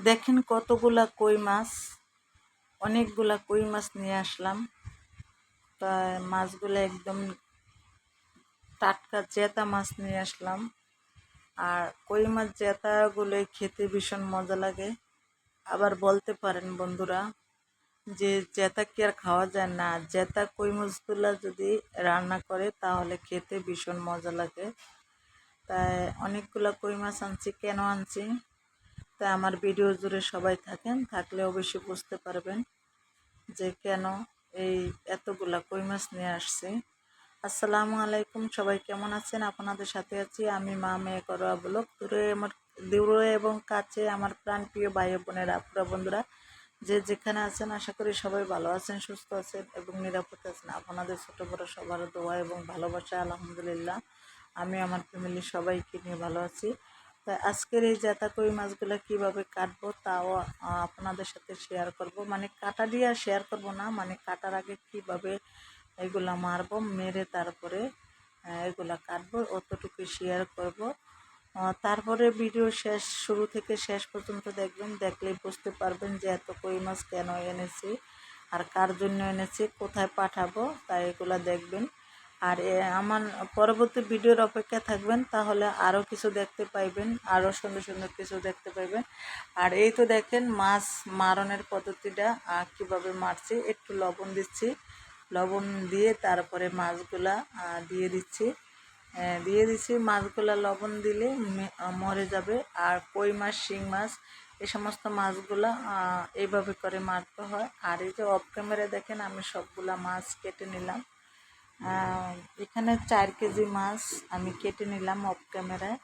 দেখেন কতগুলা কই মাছ, অনেকগুলা কই মাছ নিয়ে আসলাম। তা মাছগুলো একদম টাটকা জেতা মাছ নিয়ে আসলাম। আর কই মাছ জেতাগুলোই খেতে ভীষণ মজা লাগে। আবার বলতে পারেন বন্ধুরা যে জেতা কি আর খাওয়া যায় না, জেতা কই মাছগুলা যদি রান্না করে তাহলে খেতে ভীষণ মজা লাগে। তাই অনেকগুলা কই মাছ আনছি। কেন আনছি তাই আমার ভিডিও জুড়ে সবাই থাকলে অবশ্যই বুঝতে পারবেন যে কেন এই এতগুলা কই মাছ নিয়ে আসছি। আসসালামু আলাইকুম, সবাই কেমন আছেন? আপনাদের সাথে আছি আমি, মা মেয়ে করোয়া ব্লগ। দূরে এবং কাছে আমার প্রাণপ্রিয় ভাই বোনেরা, আপুরা, বন্ধুরা যে যেখানে আছেন, আশা করি সবাই ভালো আছেন, সুস্থ আছেন এবং নিরাপদ আছেন। আপনাদের ছোট বড় সবার দোয়া এবং ভালোবাসা আলহামদুলিল্লাহ আমি আমার ফ্যামিলির সবাইকে নিয়ে ভালো আছি। তাই আজকের এই জেতা কই মাছগুলো কীভাবে কাটবো তাও আপনাদের সাথে শেয়ার করব। মানে কাটা দিয়ে শেয়ার করব না, মানে কাটার আগে কীভাবে এগুলা মারবো, মেরে তারপরে এগুলা কাটবো, অতটুকু শেয়ার করব। তারপরে ভিডিও শুরু থেকে শেষ পর্যন্ত দেখবেন, দেখলেই বুঝতে পারবেন যে এত কই মাছ কেন এনেছি আর কার জন্য এনেছি, কোথায় পাঠাবো, তাই এগুলা দেখবেন। আর আমার পরবর্তী ভিডিওর অপেক্ষা থাকবেন, তাহলে আরও কিছু দেখতে পাইবেন, আরও সুন্দর সুন্দর কিছু দেখতে পাইবেন। আর এই তো দেখেন মাছ মারণের পদ্ধতিটা কীভাবে মারছি। একটু লবণ দিচ্ছি, লবণ দিয়ে তারপরে মাছগুলা দিয়ে দিচ্ছি। মাছগুলা লবণ দিলে মরে যাবে। আর কই মাছ, শিং মাছ, এই সমস্ত মাছগুলা এইভাবে করে মারতে হয়। আর এই যে অফ ক্যামেরা দেখেন আমি সবগুলা মাছ কেটে নিলাম। এখানে 4 কেজি মাছ আমি কেটে নিলাম অফ ক্যামেরায়।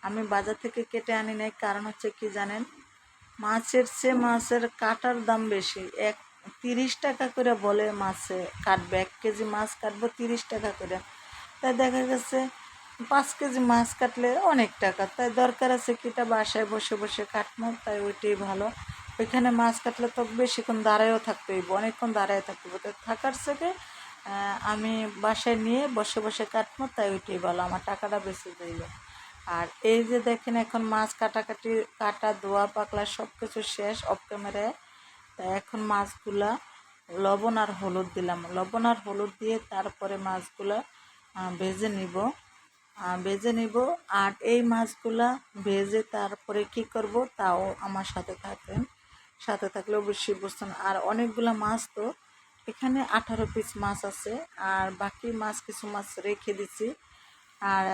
আমি বাজার থেকে কেটে আনি নাই, কারণ হচ্ছে কি জানেন, মাছের চেয়ে মাছের কাটার দাম বেশি। 30 টাকা করে বলে মাছে কাটবে, 1 কেজি মাছ কাটবো 30 টাকা করে। তাই দেখা গেছে 5 কেজি মাছ কাটলে অনেক টাকা। তাই দরকার আছে কিটা বাসায় বসে বসে কাটবো, তাই ওইটাই ভালো। ওইখানে মাছ কাটলে তো বেশিক্ষণ দাঁড়ায়ও থাকতে হইব, অনেকক্ষণ দাঁড়ায় থাকতে হইব। তাই থাকার থেকে আমি বাসায় নিয়ে বসে বসে কাটবো, তাই ওইটাই ভালো, আমার টাকাটা বেশি যাইল। আর এই যে দেখেন এখন মাছ কাটা ধোয়া পাকলা সব কিছু শেষ অফ ক্যামেরায়। তাই এখন মাছগুলা লবণ আর হলুদ দিলাম, লবণ আর হলুদ দিয়ে তারপরে মাছগুলা ভেজে নিব। আর এই মাছগুলা ভেজে তারপরে কি করব তাও আমার সাথে থাকলে অবশ্যই বুঝতেন। আর অনেকগুলা মাছ তো এখানে 18 পিস মাছ আছে, আর বাকি মাছ কিছু মাছ রেখে দিছি। আর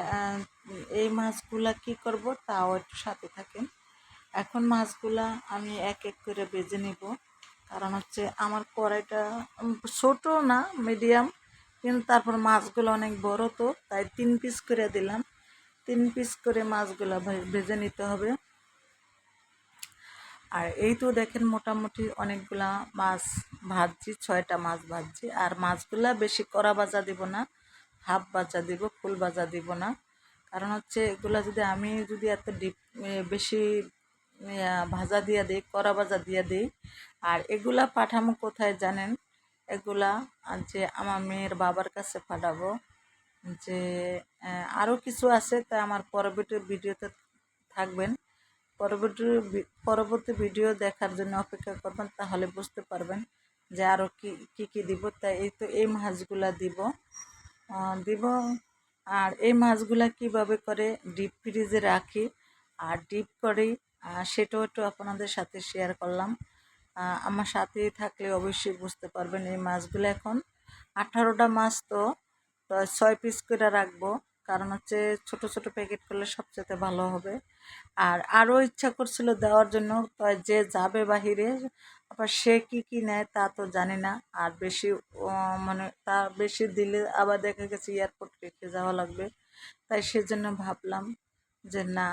এই মাছগুলা কি করব তাও একটু সাথে থাকেন। এখন মাছগুলা আমি এক এক করে ভেজে নিব, কারণ হচ্ছে আমার কড়াইটা ছোট না, মিডিয়াম, কিন্তু তারপর মাছগুলো অনেক বড়, তো তাই 3 পিস করে দিলাম। 3 পিস করে মাছগুলো ভেজে নিতে হবে। আর এই তো দেখেন মোটামুটি অনেকগুলা মাছ ভাজছি, 6টা মাছ ভাজছি। আর মাছগুলা বেশি কড়া ভাজা দিব না, হাফ ভাজা দিব, ফুল ভাজা দিব না। কারণ হচ্ছে এগুলা যদি এত বেশি ভাজা দিয়ে দিই, কড়া ভাজা দিয়ে দিই। আর এগুলা পাঠামো কোথায় জানেন? এগুলা যে আমার মেয়ের বাবার কাছে পাঠাবো। যে আরও কিছু আছে, তাই আমার পরবর্তী ভিডিওতে থাকবেন। পরবর্তী ভিডিও দেখার জন্য অপেক্ষা করবেন, তাহলে বুঝতে পারবেন যে আরও কি দিব। তাই এই তো এই মাছগুলা দিব। আর এই মাছগুলা কিভাবে করে ডিপ ফ্রিজে রাখি আর ডিপ করি, সেটাও একটু আপনাদের সাথে শেয়ার করলাম। আমার সাথেই থাকলে অবশ্যই বুঝতে পারবেন। এই মাছগুলো এখন 18টা মাছ, তো 6 পিস করে রাখবো, কারণ হচ্ছে ছোট ছোট প্যাকেট করলে সবচেয়ে ভালো হবে। আর আরও ইচ্ছা করছিল দেওয়ার জন্য, তো যে যাবে বাহিরে আবার সে কি নেয় তা তো জানি না। আর বেশি মানে তা বেশি দিলে আবার দেখা গেছে এয়ারপোর্ট রেখে যাওয়া লাগবে। তাই সেজন্য ভাবলাম যে না,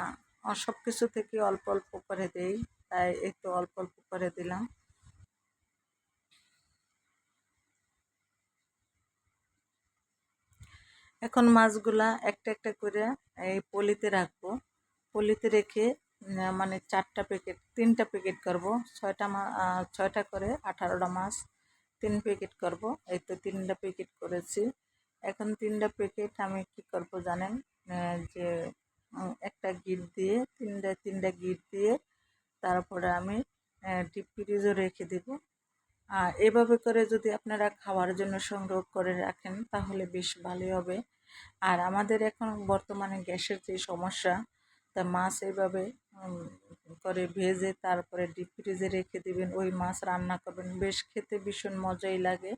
সব কিছু থেকে অল্প অল্প করে দেই, তাই একটু অল্প অল্প করে দিলাম। এখন মাছগুলা একটা একটা করে এই পলিতে রাখবো। পলিতে রেখে মানে 3টা প্যাকেট করব। 6টা করে 18টা মাছ 3 প্যাকেট করব। এই তো 3টা প্যাকেট করেছি। এখন 3টা প্যাকেট আমি কি করব জানেন? যে একটা গিট দিয়ে তিনটা গিট দিয়ে তারপরে আমি ডিপ ফ্রিজে রেখে দেব। আর এভাবে করে যদি আপনারা খাওয়ার জন্য সংগ্রহ করে রাখেন তাহলে বেশ ভালোই হবে। আর আমাদের এখন বর্তমানে গ্যাসের যে সমস্যা, তা মাছ এইভাবে করে ভেজে তারপরে ডিপ ফ্রিজে রেখে দিবেন, ওই মাছ রান্না করবেন, বেশ খেতে ভীষণ মজাই লাগে।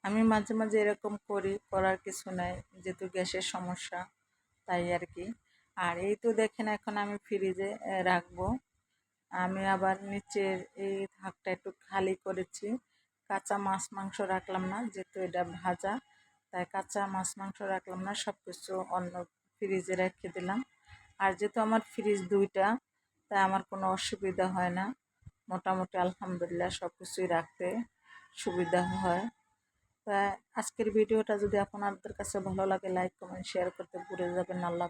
আমি মাঝে মাঝে এরকম করি, করার কিছু নাই, যেহেতু গ্যাসের সমস্যা তাই আর কি। আর এই তো দেখেন এখন আমি ফ্রিজে রাখবো। আমি আবার নিচের এই থাকটা একটু খালি করেছি, কাঁচা মাছ মাংস রাখলাম না, যেহেতু এটা ভাজা, তাই কাঁচা মাছ মাংস রাখলাম না, সব কিছু অন্য ফ্রিজে রেখে দিলাম। আর যেহেতু আমার ফ্রিজ দুইটা, তাই আমার কোনো অসুবিধা হয় না, মোটামুটি আলহামদুলিল্লাহ সব কিছুই রাখতে সুবিধা হয়। তা আজকের ভিডিওটা যদি আপনাদের কাছে ভালো লাগে, লাইক কমেন্ট শেয়ার করতে ভুলে যাবেন না। আল্লাহ